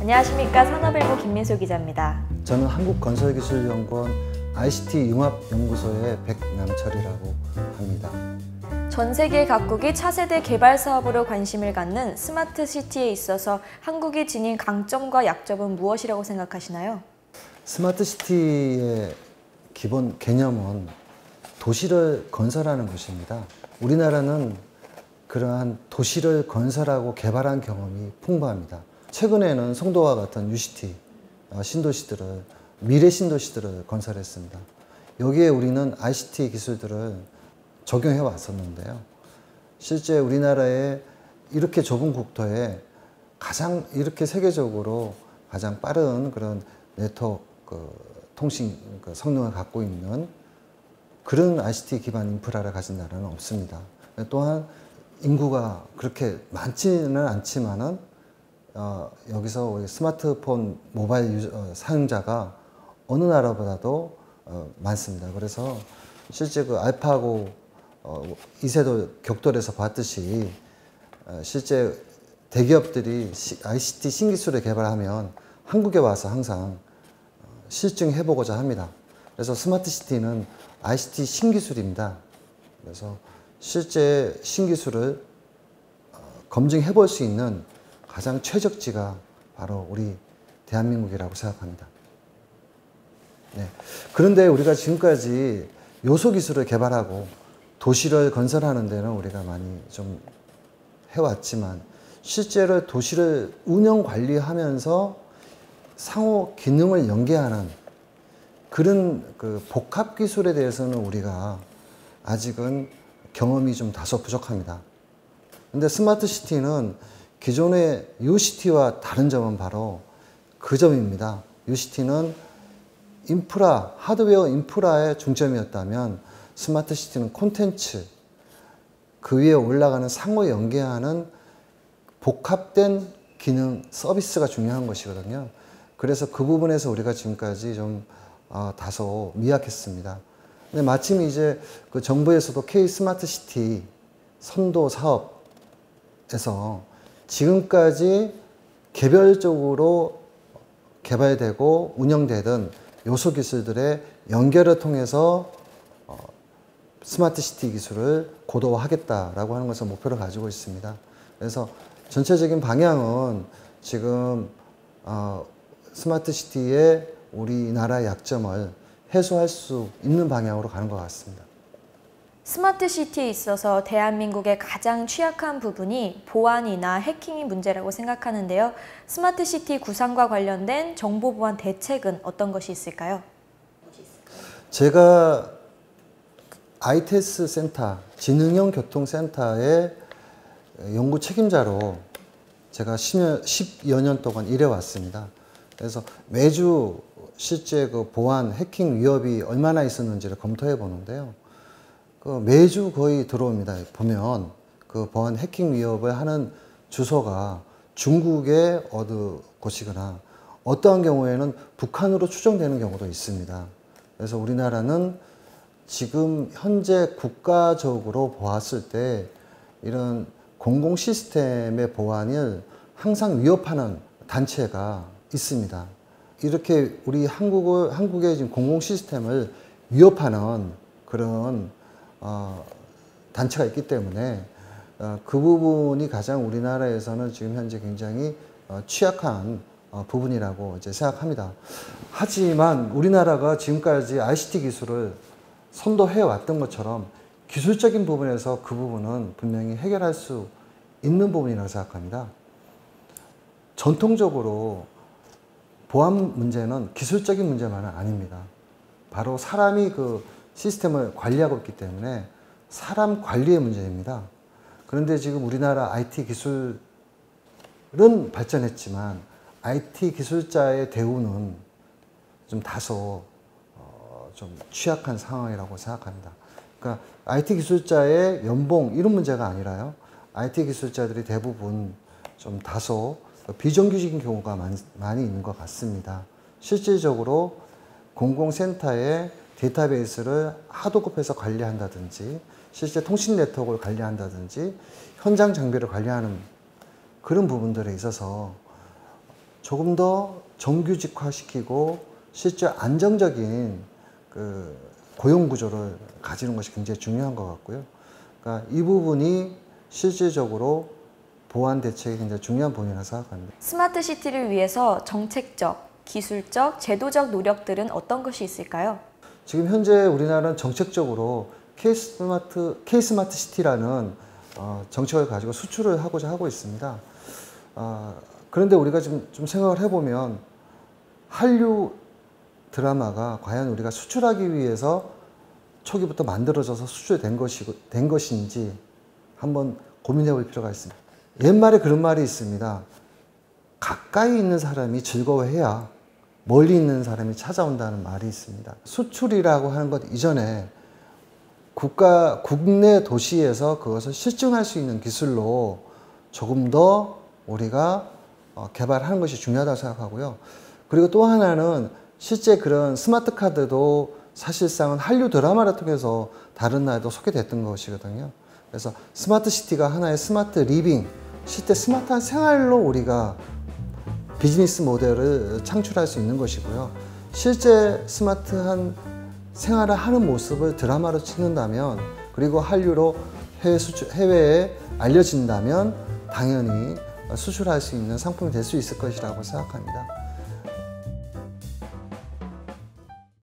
안녕하십니까. 산업일보 김민수 기자입니다. 저는 한국건설기술연구원 ICT융합연구소의 백남철이라고 합니다. 전 세계 각국이 차세대 개발 사업으로 관심을 갖는 스마트시티에 있어서 한국이 지닌 강점과 약점은 무엇이라고 생각하시나요? 스마트시티의 기본 개념은 도시를 건설하는 것입니다. 우리나라는 그러한 도시를 건설하고 개발한 경험이 풍부합니다. 최근에는 송도와 같은 UCT, 신도시들을, 미래 신도시들을 건설했습니다. 여기에 우리는 ICT 기술들을 적용해 왔었는데요. 실제 우리나라의 이렇게 좁은 국토에 가장 이렇게 세계적으로 가장 빠른 그런 네트워크 통신 성능을 갖고 있는 그런 ICT 기반 인프라를 가진 나라는 없습니다. 또한 인구가 그렇게 많지는 않지만은 여기서 우리 스마트폰 모바일 사용자가 어느 나라보다도 많습니다. 그래서 실제 그 알파고 이세돌 격돌에서 봤듯이 실제 대기업들이 ICT 신기술을 개발하면 한국에 와서 항상 실증해보고자 합니다. 그래서 스마트시티는 ICT 신기술입니다. 그래서 실제 신기술을 검증해 볼 수 있는 가장 최적지가 바로 우리 대한민국이라고 생각합니다. 네. 그런데 우리가 지금까지 요소기술을 개발하고 도시를 건설하는 데는 우리가 많이 좀 해왔지만 실제로 도시를 운영 관리하면서 상호 기능을 연계하는 그런 그 복합 기술에 대해서는 우리가 아직은 경험이 좀 다소 부족합니다. 근데 스마트시티는 기존의 UCT와 다른 점은 바로 그 점입니다. UCT는 인프라, 하드웨어 인프라의 중점이었다면 스마트시티는 콘텐츠, 그 위에 올라가는 상호 연계하는 복합된 기능, 서비스가 중요한 것이거든요. 그래서 그 부분에서 우리가 지금까지 좀 다소 미약했습니다. 근데 마침 이제 그 정부에서도 K 스마트시티 선도 사업에서 지금까지 개별적으로 개발되고 운영되던 요소 기술들의 연결을 통해서 스마트시티 기술을 고도화하겠다라고 하는 것을 목표로 가지고 있습니다. 그래서 전체적인 방향은 지금 스마트시티의 우리나라의 약점을 해소할 수 있는 방향으로 가는 것 같습니다. 스마트시티에 있어서 대한민국의 가장 취약한 부분이 보안이나 해킹이 문제라고 생각하는데요. 스마트시티 구상과 관련된 정보보안 대책은 어떤 것이 있을까요? 제가 ITS 센터, 지능형 교통센터의 연구 책임자로 제가 10여 년 동안 일해왔습니다. 그래서 매주 실제 그 보안, 해킹 위협이 얼마나 있었는지를 검토해 보는데요. 매주 거의 들어옵니다. 보면 그 보안 해킹 위협을 하는 주소가 중국의 어느 곳이거나 어떠한 경우에는 북한으로 추정되는 경우도 있습니다. 그래서 우리나라는 지금 현재 국가적으로 보았을 때 이런 공공 시스템의 보안을 항상 위협하는 단체가 있습니다. 이렇게 우리 한국의 지금 공공 시스템을 위협하는 그런 단체가 있기 때문에 그 부분이 가장 우리나라에서는 지금 현재 굉장히 취약한 부분이라고 이제 생각합니다. 하지만 우리나라가 지금까지 ICT 기술을 선도해 왔던 것처럼 기술적인 부분에서 그 부분은 분명히 해결할 수 있는 부분이라고 생각합니다. 전통적으로 보안 문제는 기술적인 문제만은 아닙니다. 바로 사람이 그 시스템을 관리하고 있기 때문에 사람 관리의 문제입니다. 그런데 지금 우리나라 IT 기술은 발전했지만 IT 기술자의 대우는 좀 다소 좀 취약한 상황이라고 생각합니다. 그러니까 IT 기술자의 연봉 이런 문제가 아니라요. IT 기술자들이 대부분 좀 다소 비정규직인 경우가 많이 있는 것 같습니다. 실질적으로 공공센터의 데이터베이스를 하드급해서 관리한다든지 실제 통신 네트워크를 관리한다든지 현장 장비를 관리하는 그런 부분들에 있어서 조금 더 정규직화시키고 실제 안정적인 그 고용 구조를 가지는 것이 굉장히 중요한 것 같고요. 그러니까 이 부분이 실질적으로 보완 대책이 굉장히 중요한 부분이라고 생각합니다. 스마트 시티를 위해서 정책적, 기술적, 제도적 노력들은 어떤 것이 있을까요? 지금 현재 우리나라는 정책적으로 K-스마트 시티라는 정책을 가지고 수출을 하고자 하고 있습니다. 그런데 우리가 좀 생각을 해보면 한류 드라마가 과연 우리가 수출하기 위해서 초기부터 만들어져서 수출된 것인지 한번 고민해 볼 필요가 있습니다. 옛말에 그런 말이 있습니다. 가까이 있는 사람이 즐거워해야 멀리 있는 사람이 찾아온다는 말이 있습니다. 수출이라고 하는 것 이전에 국내 도시에서 그것을 실증할 수 있는 기술로 조금 더 우리가 개발하는 것이 중요하다고 생각하고요. 그리고 또 하나는 실제 그런 스마트 카드도 사실상은 한류 드라마를 통해서 다른 나라에도 소개됐던 것이거든요. 그래서 스마트 시티가 하나의 스마트 리빙, 실제 스마트한 생활로 우리가 비즈니스 모델을 창출할 수 있는 것이고요. 실제 스마트한 생활을 하는 모습을 드라마로 찍는다면, 그리고 한류로 해외에 알려진다면 당연히 수출할 수 있는 상품이 될 수 있을 것이라고 생각합니다.